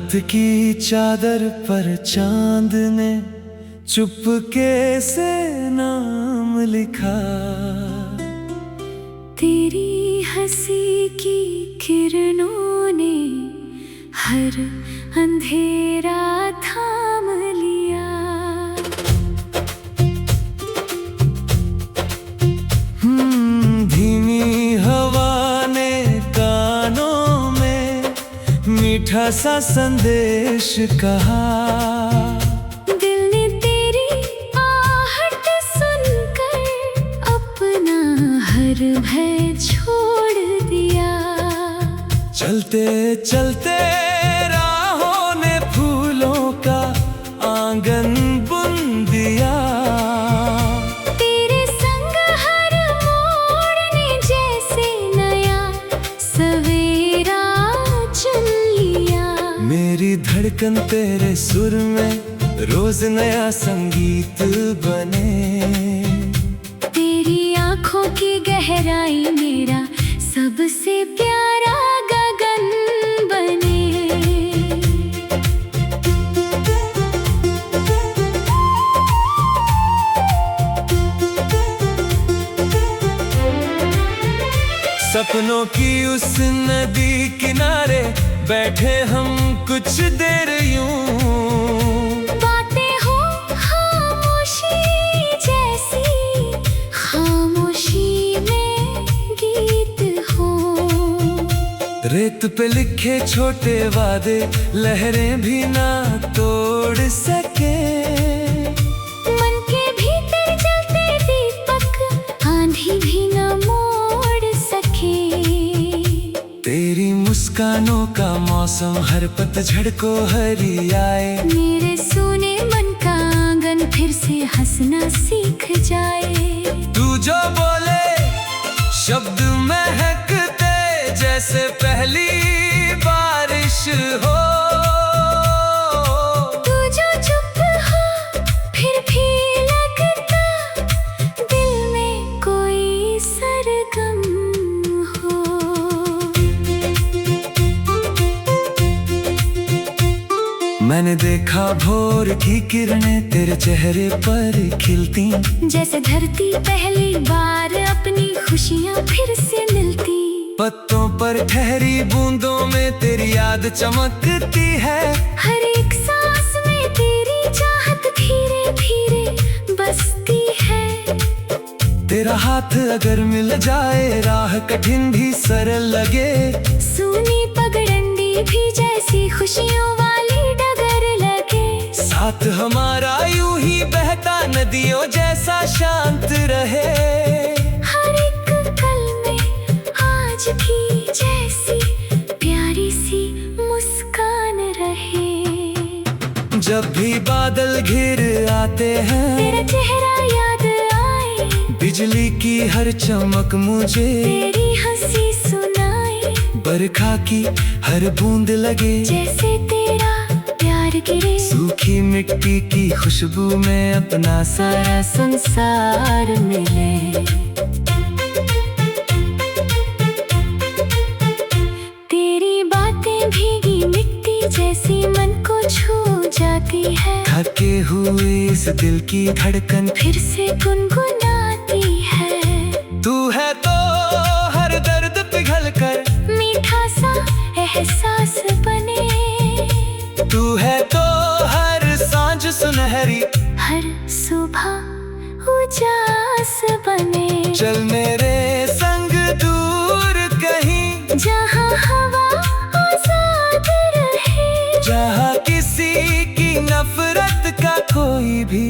रात की चादर पर चांद ने चुपके से नाम लिखा। तेरी हंसी की किरणों ने हर अंधेरा थाम लिया। धीमी हवा ने कानों में मीठा सा संदेश कहा। दिल ने तेरी आहट सुनकर अपना हर भय छोड़ दिया। चलते चलते राहों ने फूलों का आंगन बुन दिया। तेरे संग हर मोड़ ने जैसे नया सवेरा चुन लिया। मेरी धड़कन तेरे सुर में रोज नया संगीत बने। तेरी आंखों की गहराई मेरा सबसे प्यारा गगन बने। सपनों की उस नदी किनारे बैठे हम कुछ देर यूं। बातें हो खामोशी जैसी, खामोशी में गीत हो। रेत पे लिखे छोटे वादे लहरें भी ना तोड़ सके। मन के भीतर जलते दीपक आंधी भी न मोड़ सके। तेरी मुस्कानों का मौसम हर पतझड़ को हरियाए। मेरे सूने मन का आंगन फिर से हंसना सीख जाए। तू जो बोले शब्द महकते जैसे पहली बारिश हो। तू जो चुप हो फिर भी लगता दिल में कोई सरगम हो। मैंने देखा भोर की किरणें तेरे चेहरे पर खिलती। जैसे धरती पहली बार अपनी खुशियाँ फिर से मिलती। पत्तों पर ठहरी बूंदों में तेरी याद चमकती है। हर एक सांस में तेरी चाहत धीरे धीरे बसती है। तेरा हाथ अगर मिल जाए राह कठिन भी सरल लगे। सूनी पगडंडी भी जैसी खुशियों वाली डगर लगे। साथ हमारा यूं ही बहता नदियों जैसा शांत रहे। हर एक पल में आज की जैसी प्यारी सी मुस्कान रहे। जब भी बादल घिर आते हैं तेरा चेहरा याद आए। बिजली की हर चमक मुझे तेरी हंसी सुनाए। बरखा की हर बूंद लगे जैसे तेरा प्यार गिरे। सूखी मिट्टी की खुशबू में अपना सारा संसार मिले। तेरी बातें भीगी मिट्टी जैसी मन को छू जाती है। थके हुए इस दिल की धड़कन फिर से गुनगुनाती है। तू है तो हर दर्द पिघल कर मीठा सा एहसास बने। तू है तो हर सांझ सुनहरी हर सुबह उजास बने। चल मेरे संग दूर कहीं जहाँ हवा आजाद रहे। जहाँ किसी की नफरत का कोई भी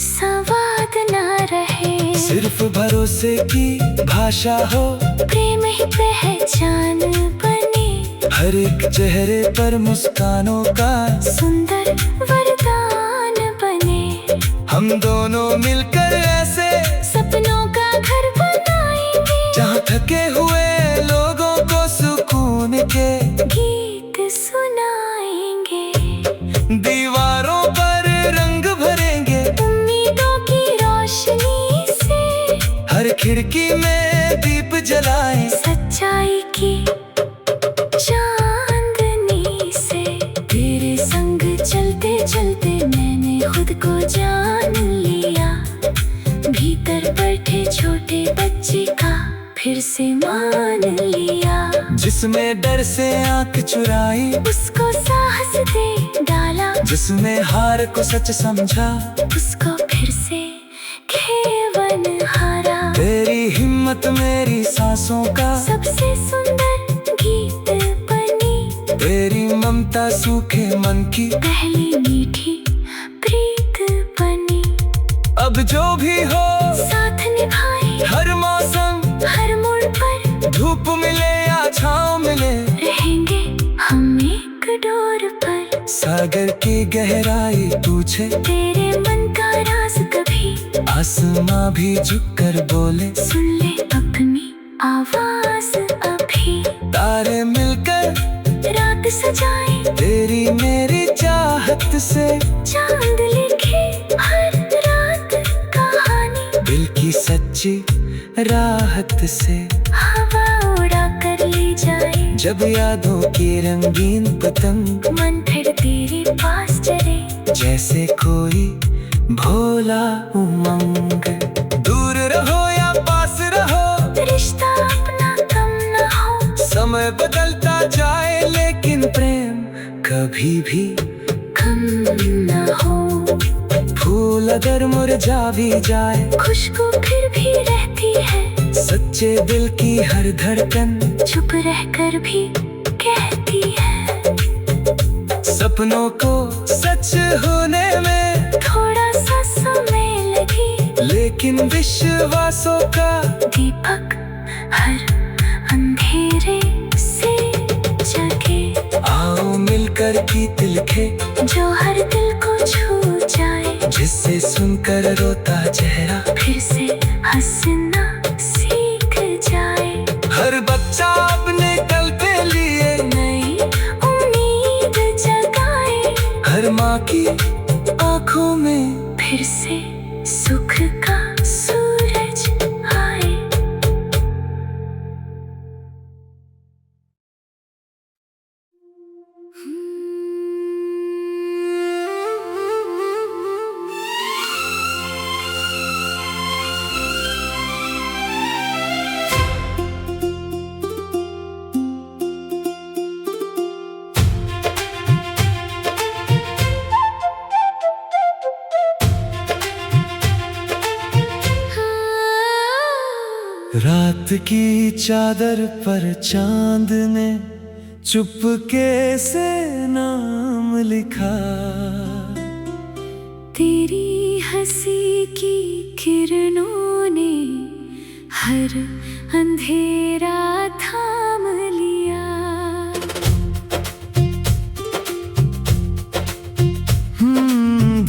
संवाद ना रहे। सिर्फ भरोसे की भाषा हो। प्रेम ही पहचान बने। हर एक चेहरे पर मुस्कानों का सुंदर वरदान बने। हम दोनों मिलकर ऐसे सपनों का घर बनाएंगे। जहाँ थके हुए लोगों को सुकून के गीत सुनाएंगे। दीवारों पर रंग भरेंगे उम्मीदों की रोशनी से। हर खिड़की में दीप जलाएं सच्चाई की चांदनी से। खुद को जान लिया। भीतर बैठे छोटे बच्चे का फिर से मान लिया। जिसमें डर से आंख चुराई उसको साहस दे डाला। जिसने हार को सच समझा उसको फिर से खेवन हारा। तेरी हिम्मत मेरी सांसों का सबसे सुंदर गीत बनी। तेरी ममता सूखे मन की पहली मीठी प्रीत बनी। अब जो भी हो साथ निभाए हर मौसम हर मोड़ पर। धूप मिले या छाँव मिले रहेंगे हम एक डोर पर। सागर की गहराई पूछे तेरे मन का राज कभी आसमां भी झुक कर बोले सुन ले अपनी आवाज अभी। तारे मिलकर रात सजाए तेरी मेरी चाहत से चांद लिखे हर रात कहानी। दिल की सच्ची राहत से हवा उड़ा कर ले जाए जब यादों की रंगीन पतंग मन फिर तेरे पास चले जैसे कोई भोला उमंग। दूर रहो या पास रहो रिश्ता अपना कम न हो। समय बदलता जाए लेकिन प्रेम कभी भी कम न हो। फूल अगर मुरझा भी जाए खुशबू फिर भी रहती है। सच्चे दिल की हर धड़कन चुप रहकर भी कहती है। सपनों को सच होने में थोड़ा सा समय लगे लेकिन विश्वासों का दीपक हर अंधेरे से जगे। आओ मिलकर गीत लिखे जो हर दिल को छू जाए। जिससे सुनकर रोता चेहरा फिर से हंसना सीख जाए। हर बच्चा अपने कल के लिए नई उम्मीद जगाए। हर माँ की आँखों में फिर से सुख का सूरज आए। रात की चादर पर चांद ने चुपके से नाम लिखा। तेरी हंसी की किरणों ने हर अंधेरा थाम लिया।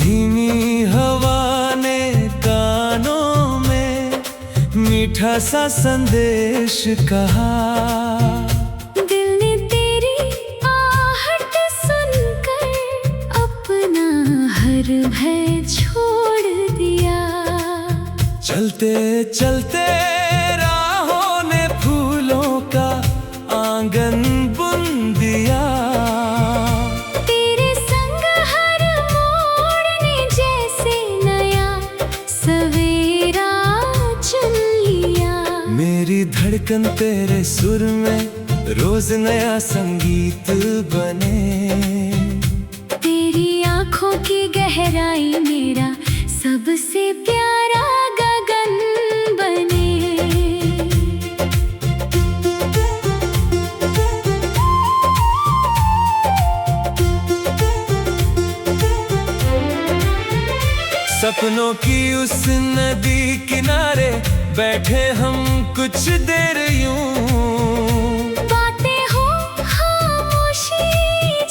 धीमी हवा ने कानों में मीठा सा संदेश कहा। दिल ने तेरी आहट सुनकर अपना हर भय छोड़ दिया। चलते चलते राहों ने फूलों का आंगन बुन दिया। तेरे संग हर मोड़ ने जैसे नया सवेरा चुन लिया। मेरी धड़कन तेरे सुर में रोज नया संगीत बने। तेरी आंखों की गहराई मेरा सबसे प्यारा गगन बने। सपनों की उस नदी किनारे बैठे हम कुछ देर यूं। बातें हो खामोशी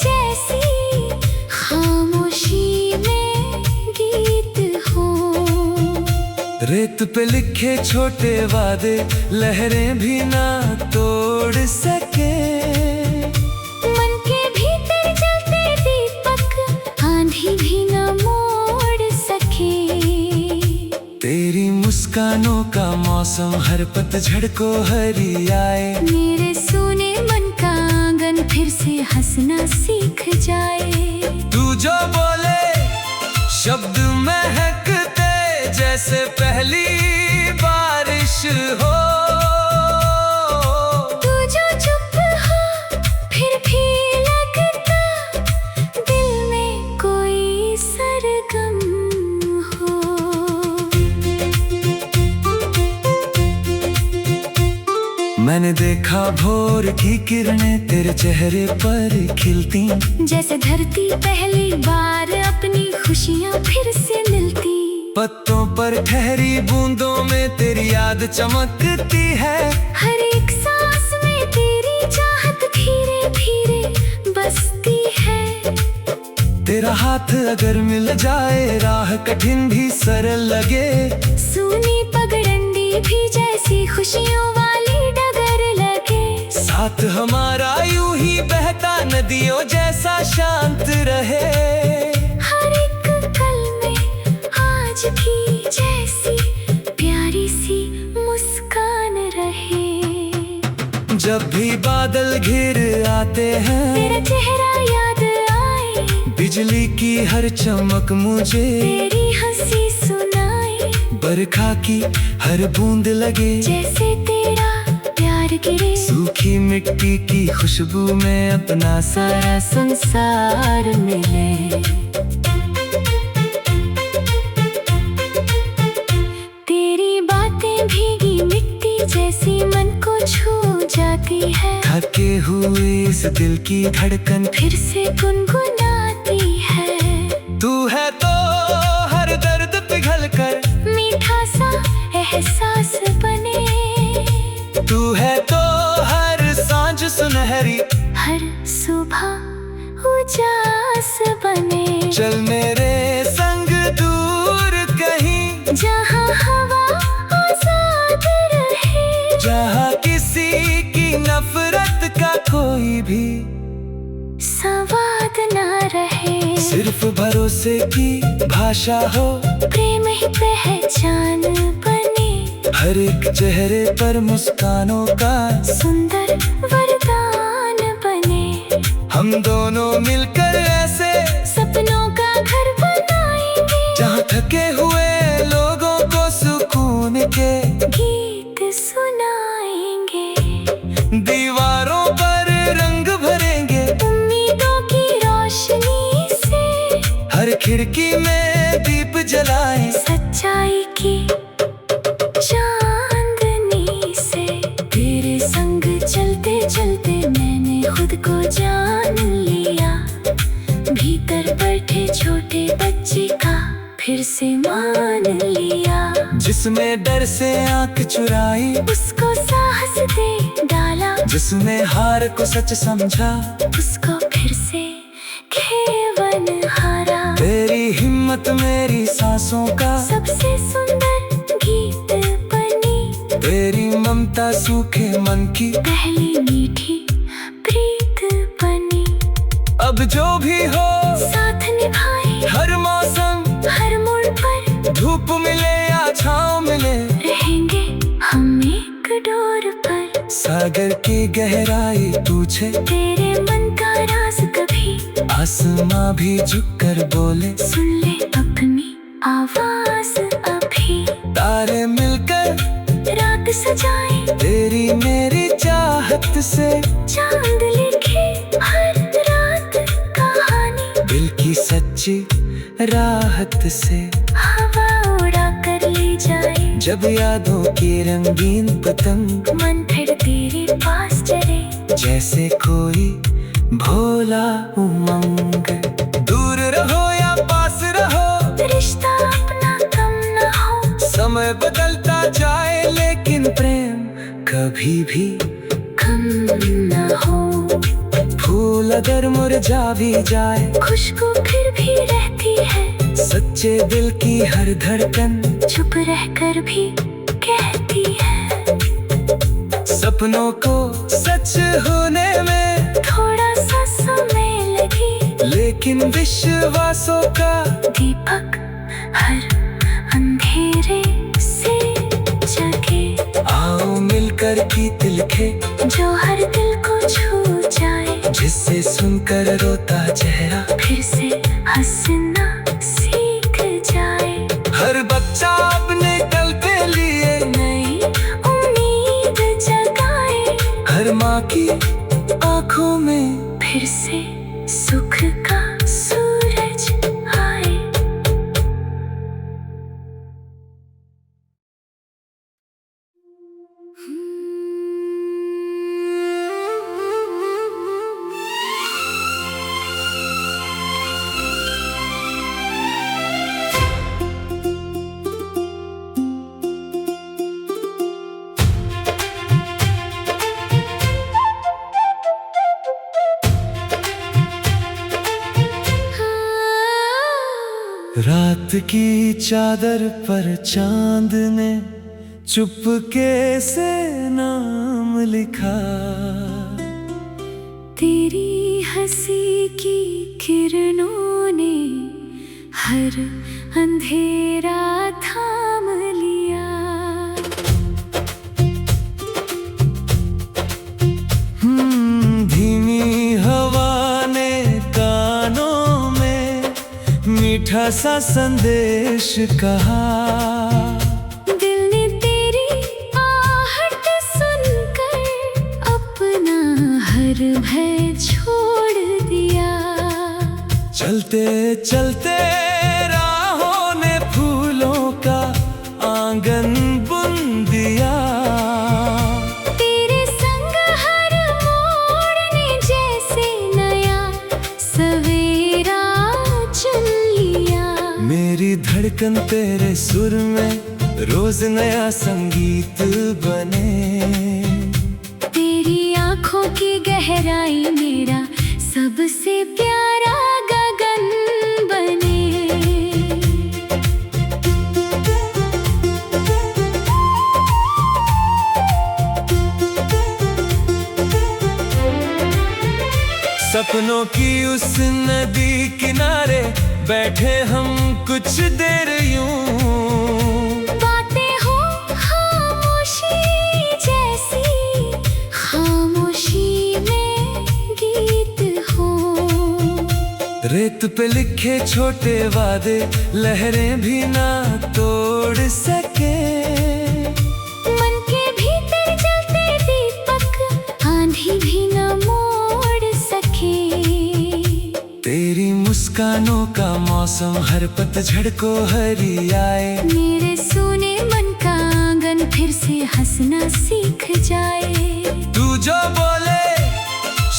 जैसी, खामोशी में गीत हो। रेत पे लिखे छोटे वादे लहरें भी ना तोड़ सके। मन के भीतर जलते दीपक आंधी भी न मोड़ सके। तेरी मुस्कानों का मौसम हर पतझड़ को हरियाए। मेरे सूने मन का आंगन फिर से हंसना सीख जाए। तू जो बोले शब्द महकते जैसे पहली बारिश हो। तू जो चुप हो फिर भी लगता दिल में कोई सरगम हो। मैंने देखा भोर की किरणें तेरे चेहरे पर खिलती, जैसे धरती पहली बार अपनी खुशियाँ फिर से मिलती। पत्तों पर ठहरी बूंदों में तेरी याद चमकती है। हर एक सांस में तेरी चाहत धीरे धीरे बसती है। तेरा हाथ अगर मिल जाए राह कठिन भी सरल लगे। सूनी पगडंडी भी जैसी खुशियों वाली डगर लगे। साथ हमारा यूं ही बहता नदियों जैसा शांत रहे। हर एक पल में आज भी जैसी प्यारी सी मुस्कान रहे। जब भी बादल घिर आते हैं तेरा चेहरा याद आए। बिजली की हर चमक मुझे तेरी हंसी सुनाए। बरखा की हर बूंद लगे जैसे तेरा प्यार गिरे। सूखी मिट्टी की खुशबू में अपना सारा संसार मिले। तेरी बातें भीगी मिट्टी जैसी मन को छू जाती है। थके हुए इस दिल की धड़कन फिर से गुनगुनाती है। तू है तो हर दर्द पिघल कर मीठा सा एहसास बने। तू है तो हर सांझ सुनहरी, हर सुबह उजास बने। चल मेरे संग दूर कहीं, जहाँ हवा आजाद रहे। जहाँ किसी की नफरत का कोई भी संवाद ना रहे। सिर्फ भरोसे की भाषा हो, प्रेम ही पहचान बने। हर एक चेहरे पर मुस्कानों का सुंदर वरदान बने। हम दोनों मिलकर ऐसे सपनों का घर बनाएंगे। जहाँ थके हुए लोगों को सुकून के गीत सुनाएंगे। दीवारों पर रंग भरेंगे उम्मीदों की रोशनी से। हर खिड़की में दीप जलाएं सच्चाई की चांदनी से। तेरे संग चलते चलते मैंने खुद को जान लिया। भीतर बैठे छोटे बच्चे का फिर से मान लिया। जिसमें डर से आंख चुराई उसको साहस दे डाला। जिसने हार को सच समझा उसको फिर से खेवन हारा। तेरी हिम्मत मेरी सांसों का सबसे सुंदर गीत बनी। तेरी ममता सूखे मन की पहली मीठी प्रीत बनी। अब जो भी हो साथ निभाए हर मौसम हर मोड़ पर। धूप मिले या छाँव मिले रहेंगे हम एक डोर पर। सागर की गहराई पूछे तेरे मन का राज कभी आसमां भी झुककर बोले। सुन ले अपनी आवाज अभी। तारे मिलकर रात सजाए तेरी मेरी चाहत से। चांद लिखे हर रात कहानी। दिल की सच्ची राहत से हवा उड़ा कर ले जाए। जब यादों की रंगीन पतंग मन फिर तेरे पास चले। जैसे कोई भोला उमंग। दूर रहो या पास रहो रिश्ता अपना कम न हो। समय बदलता जाए लेकिन प्रेम कभी भी कम न हो। फूल अगर मुरझा भी जाए खुशबू फिर भी रहती है। सच्चे दिल की हर धड़कन चुप रहकर भी कहती है। सपनों को सच होने में थोड़ा सा समय लगे। लेकिन विश्वासों का दीपक हर अंधेरे से जगे। आओ मिलकर गीत लिखे जो हर दिल को छू जाए। जिससे सुनकर रोता चेहरा फिर से हंसना सीख चाँद ने कल पे लिए नई उम्मीद जगाए। हर माँ की आंखों में फिर से सुख का सूरज आए। रात की चादर पर चांद ने चुपके से नाम लिखा। तेरी हंसी की किरणों ने हर अंधेरा थाम लिया। धीमी हवा ने कानों में मीठा सा संदेश कहा। दिल ने तेरी आहट सुनकर अपना हर भय छोड़ दिया। चलते चलते राहों ने फूलों का आंगन बुन दिया। तेरे संग हर मोड़ ने जैसे नया सवेरा चुन लिया। मेरी धड़कन तेरे सुर में रोज नया संगीत बने। तेरी आंखों की गहराई मेरा सबसे प्यारा गगन बने। सपनों की उस नदी किनारे बैठे हम कुछ देर यूं। बातें हो खामोशी जैसी, खामोशी में गीत हो। रेत पे लिखे छोटे वादे लहरें भी ना तोड़ सके। मन के भीतर जलते दीपक आंधी भी न मोड़ सके। तेरी मुस्कानों का मौसम हर पतझड़ को हरियाए। मेरे सूने मन का आंगन फिर से हंसना सीख जाए। तू जो बोले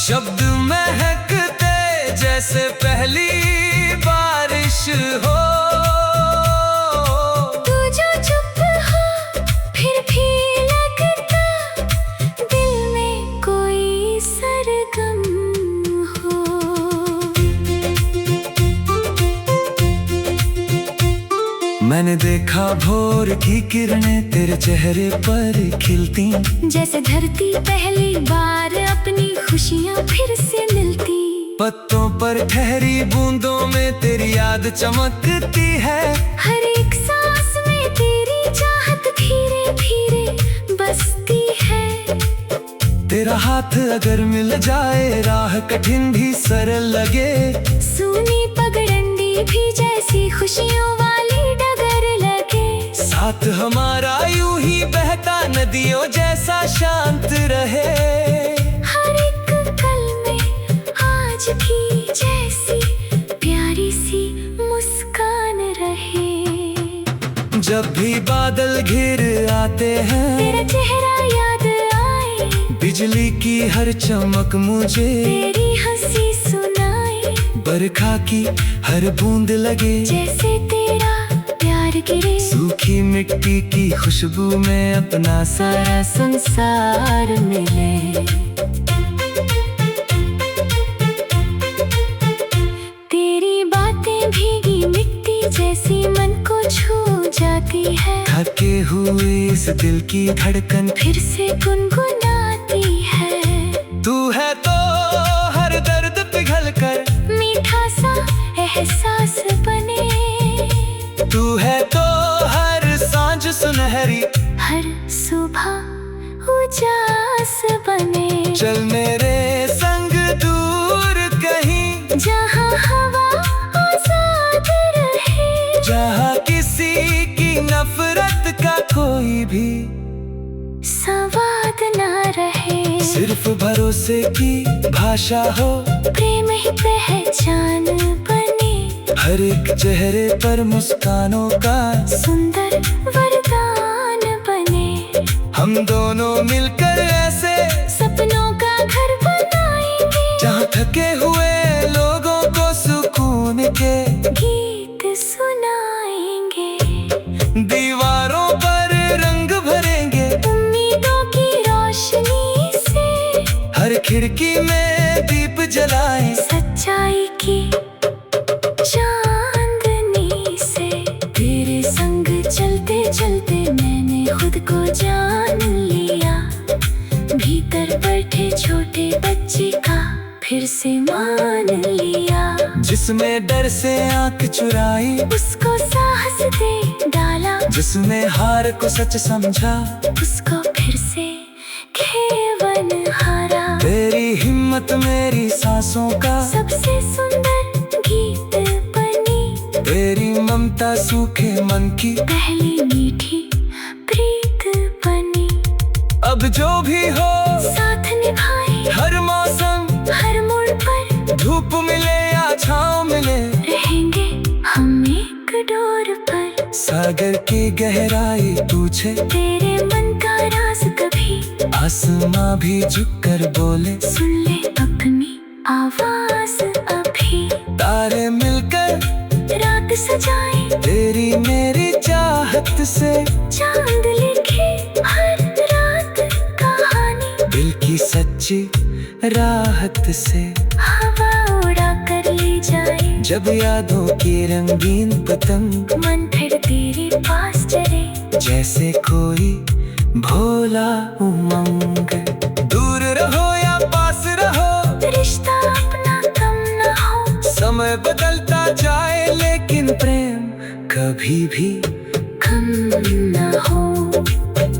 शब्द महकते जैसे पहली बारिश हो। तू जो चुप हो फिर भी लगता दिल में कोई सरगम हो। मैंने देखा भोर की किरणें तेरे चेहरे पर खिलती। जैसे धरती पहली बार अपनी खुशियाँ फिर से मिलती। पत्तों पर ठहरी बूंदों में तेरी याद चमकती है। हर एक सांस में तेरी चाहत धीरे धीरे बसती है। तेरा हाथ अगर मिल जाए राह कठिन भी सरल लगे। सूनी पगडंडी भी जैसी खुशियों वाली डगर लगे। साथ हमारा यूं ही बहता नदियों जैसा शांत रहे। हर एक पल में आज भी जैसी प्यारी सी मुस्कान रहे। जब भी बादल घिर आते हैं तेरा चेहरा याद आए। बिजली की हर चमक मुझे तेरी हंसी सुनाए। बरखा की हर बूंद लगे जैसे तेरा प्यार गिरे। सूखी मिट्टी की खुशबू में अपना सारा संसार मिले। तेरी बातें भीगी मिट्टी जैसी मन को छू जाती है। थके हुए इस दिल की धड़कन फिर से गुनगुनाती है। तू है तो हर दर्द पिघल कर मीठा सा एहसास बने। तू है तो हर सांझ सुनहरी हर सुबह उजास बने। चल मेरे संग दूर कहीं जहाँ हवा आजाद रहे। जहाँ किसी की नफरत का कोई भी संवाद ना रहे, सिर्फ भरोसे की भाषा हो, प्रेम ही पहचान बने, हर एक चेहरे पर मुस्कानों का सुंदर वरदान बने। हम दोनों मिलकर ऐसे सपनों का घर बनाएंगे, जहाँ थके हुए लोगों को सुकून के गीत सुनाएंगे, दीवारों पर रंग भरेंगे, उम्मीदों की रोशनी से हर खिड़की में दीप जलाएं, सच्चाई की चांदनी से। तेरे संग चलते चलते मैंने खुद को जान लिया, भीतर बैठे छोटे बच्चे का फिर से मान लिया। जिसमें डर से आंख चुराई, उसको साहस दे डाला, जिसने हार को सच समझा, उसको फिर से खेवन हारा। तेरी हिम्मत मेरी सांसों का सबसे सुंदर गीत बनी, तेरी ममता सूखे मन की पहली मीठी प्रीत बनी। अब जो भी हो साथ निभाए हर मौसम, हर मोड़ पर, धूप मिले या छाँव मिले, रहेंगे हम एक डोर पर। सागर की गहराई पूछे, तेरे मन का राज कभी आसमां भी झुककर बोले, सुन ले अपनी आवाज अभी। तारे मिलकर रात सजाए, तेरी मेरी चाहत से, चांद लिखे हर रात कहानी, दिल की सच्ची राहत से। हवा उड़ा कर ले जाए, जब यादों की रंगीन पतंग मन फिर तेरे पास चले, जैसे कोई भोला उमंग। दूर रहो या पास रहो, रिश्ता अपना कम न हो, समय बदलता जाए लेकिन प्रेम कभी भी कम न हो।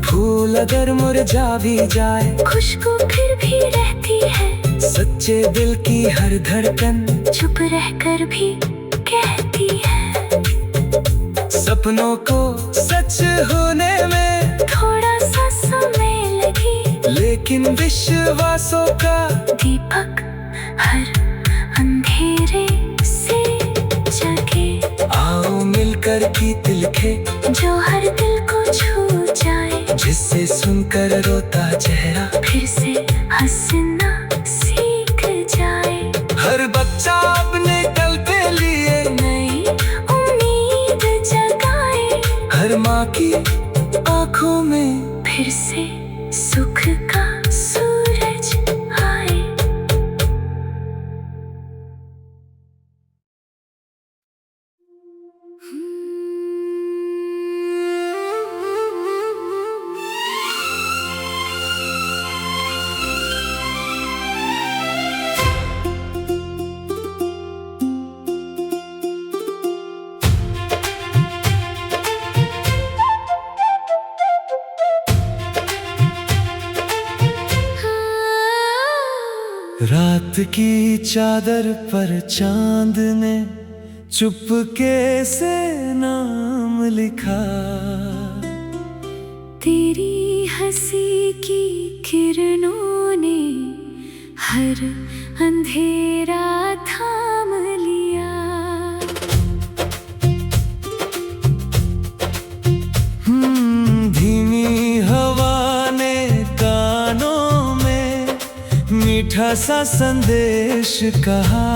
फूल अगर मुरझा भी जाए, खुशबू फिर भी रहती है, सच्चे दिल की हर धड़कन चुप रहकर भी कहती है। सपनों को सच होने में थोड़ा सा समय लगे, लेकिन विश्वासों का दीपक हर अंधेरे से जगे। आओ मिलकर गीत लिखे, जो हर दिल को छू जाए, जिससे सुनकर रोता चेहरा फिर से हंसना सीख जाए। हर बच्चा अपने कल पे लिए नई उम्मीद जगाए, हर माँ की आँखों में फिर से सुख का सूरज आए। रात की चादर पर चांद ने चुपके से नाम लिखा, तेरी हंसी की किरणों ने हर अंधेरा थाम लिया। धीमी हवा ने कानों में मीठा सा संदेश कहा,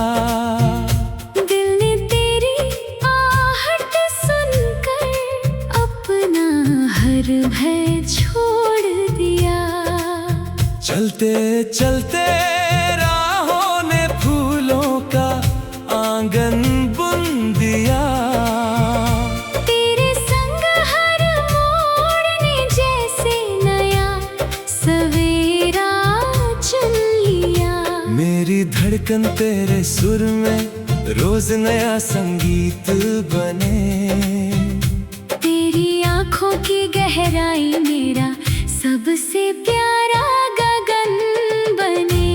दिल ने तेरी आहट सुनकर अपना हर भय छोड़ दिया। चलते चलते राहों ने फूलों का आंगन बुन दिया, तेरे संग हर मोड़ ने जैसे नया सवेरा चुन लिया। मेरी धड़कन तेरे सुर में रोज नया संगीत बने, तेरी आंखों की गहराई मेरा सबसे प्यारा गगन बने।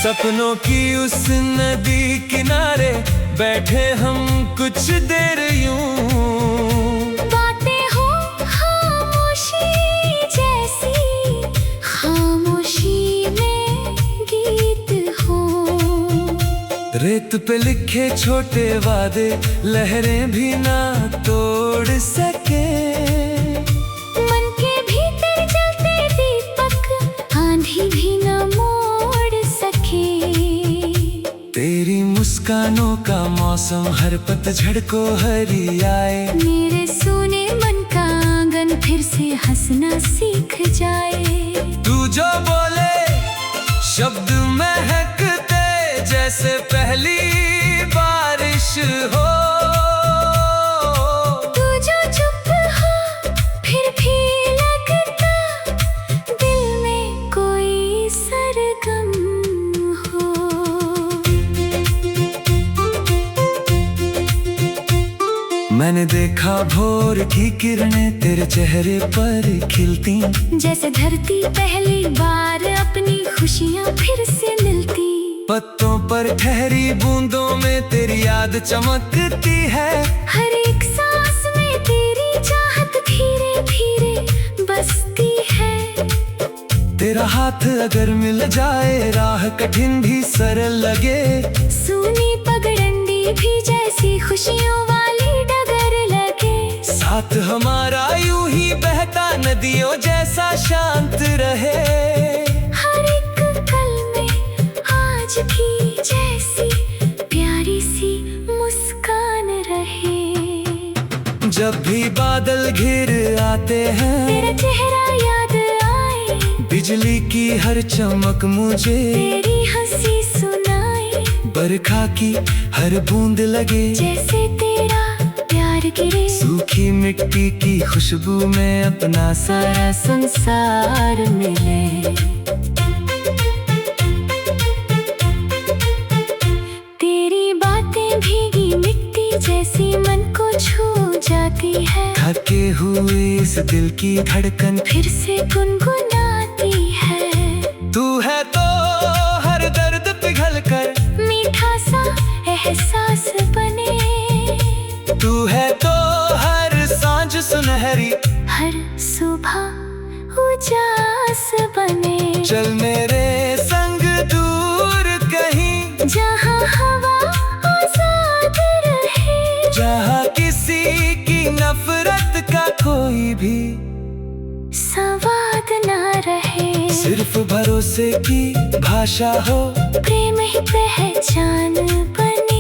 सपनों की उस नदी किनारे बैठे हम कुछ देर यूं, बातें हो खामोशी जैसी, खामोशी में गीत हो। रेत पे लिखे छोटे वादे लहरें भी ना तोड़ सके। मन के भीतर जलते दीपक आंधी भी न मोड़ सके। तेरी मुस्कानों का मौसम हर पतझड़ को हरियाए। मेरे सूने मन का आंगन फिर से हंसना सीख जाए। तू जो बोले शब्द महकते जैसे पहली बारिश हो। तू जो चुप हो फिर भी लगता दिल में कोई सरगम हो। मैंने देखा भोर की किरणें तेरे चेहरे पर खिलती, जैसे धरती पहली बार अपनी खुशियाँ फिर से मिलती। पत्तों पर ठहरी बूंदों में तेरी याद चमकती है। हर एक सांस में तेरी चाहत धीरे धीरे बसती है। तेरा हाथ अगर मिल जाए राह कठिन भी सरल लगे। सूनी पगडंडी भी जैसी खुशियों वाली डगर लगे। साथ हमारा यूं ही बहता नदियों जैसा शांत रहे। हर एक पल में आज की जैसी प्यारी सी मुस्कान रहे। जब भी बादल घिर आते हैं तेरा चेहरा याद आए। बिजली की हर चमक मुझे तेरी हंसी सुनाए। बरखा की हर बूंद लगे जैसे तेरा प्यार गिरे। सूखी मिट्टी की खुशबू में अपना सारा संसार मिले। तेरी बातें भीगी मिट्टी जैसी मन को छू जाती है। थके हुए इस दिल की धड़कन फिर से गुनगुनाती है। तू है तो हर दर्द पिघल कर मीठा सा एहसास बने। तू है तो हर सांझ सुनहरी, हर सुबह उजास बने। चल मेरे संग दूर कहीं, जहाँ हवा आजाद रहे। जहाँ किसी की नफरत का कोई भी संवाद ना रहे। सिर्फ भरोसे की भाषा हो, प्रेम ही पहचान बने।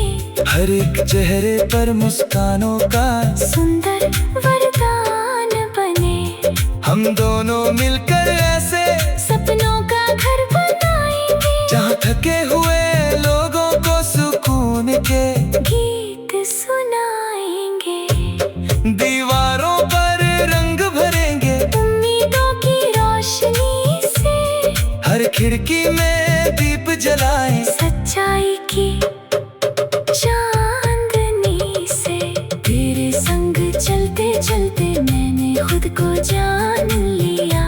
हर एक चेहरे पर मुस्कानों का सुंदर वरदान बने। हम दोनों मिलकर ऐसे सपनों का घर बनाएंगे। जहाँ थके हुए लोगों को सुकून के गीत सुनाएंगे। दीवारों पर रंग भरेंगे। उम्मीदों की रोशनी से हर खिड़की में दीप जलाएं। सच्चाई की चांदनी से। तेरे संग चलते चलते मैंने खुद को जान लिया।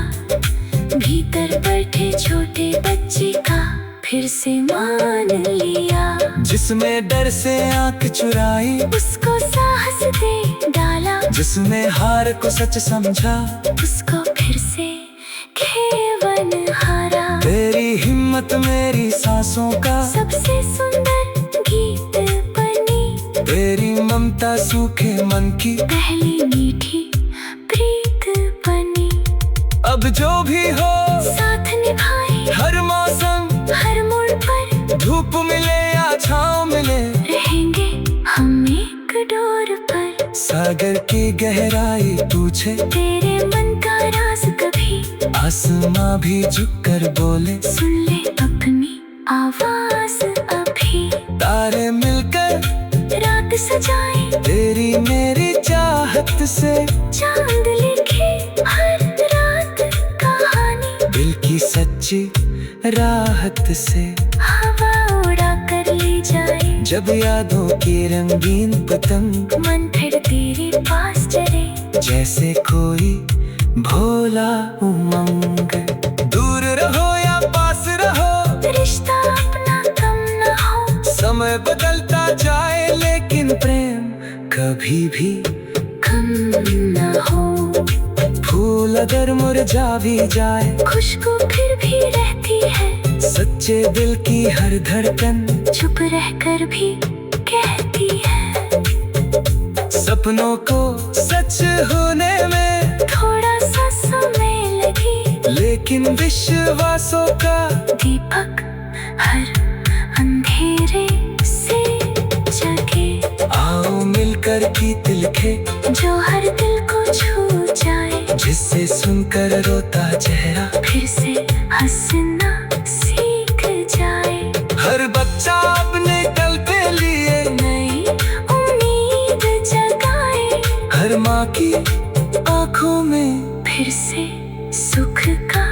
भीतर बैठे छोटे बच्चे का फिर से मान लिया। जिसमें डर से आंख चुराई उसको साहस दे डाला। जिसने हार को सच समझा उसको फिर से खेवन हारा। तेरी हिम्मत मेरी सांसों का सबसे सुंदर गीत बनी। तेरी ममता सूखे मन की पहली मीठी प्रीत बनी। अब जो भी हो साथ निभाए हर मौसम हर मोड़ पर। धूप मिले या छाँव मिले रहेंगे हम एक डोर पर। सागर की गहराई पूछे तेरे मन का राज कभी आसमां भी झुककर बोले। सुन ले अपनी आवाज अभी। तारे मिलकर रात सजाए तेरी मेरी चाहत से। चांद लिखे हर रात कहानी। दिल की सच्ची राहत से हवा उड़ा कर ले जाए। जब यादों की रंगीन पतंग मन फिर तेरे पास चले। जैसे कोई भोला उमंग। दूर रहो या पास रहो रिश्ता अपना कभी भी कम न हो। फूल अगर मुरझा भी जाए, खुशबू फिर भी रहती है। सच्चे दिल की हर धड़कन चुप रहकर भी कहती है। सपनों को सच होने में थोड़ा सा समय लगे, लेकिन विश्वासों का दीपक हर अंधेरे से जगे। आओ मिलकर गीत लिखे, जो हर दिल को छू जाए, जिससे सुनकर रोता चेहरा फिर से हंसना सीख जाए। हर बच्चा अपने कल पे लिए नई उम्मीद जगाए, हर माँ की आंखों में फिर से सुख का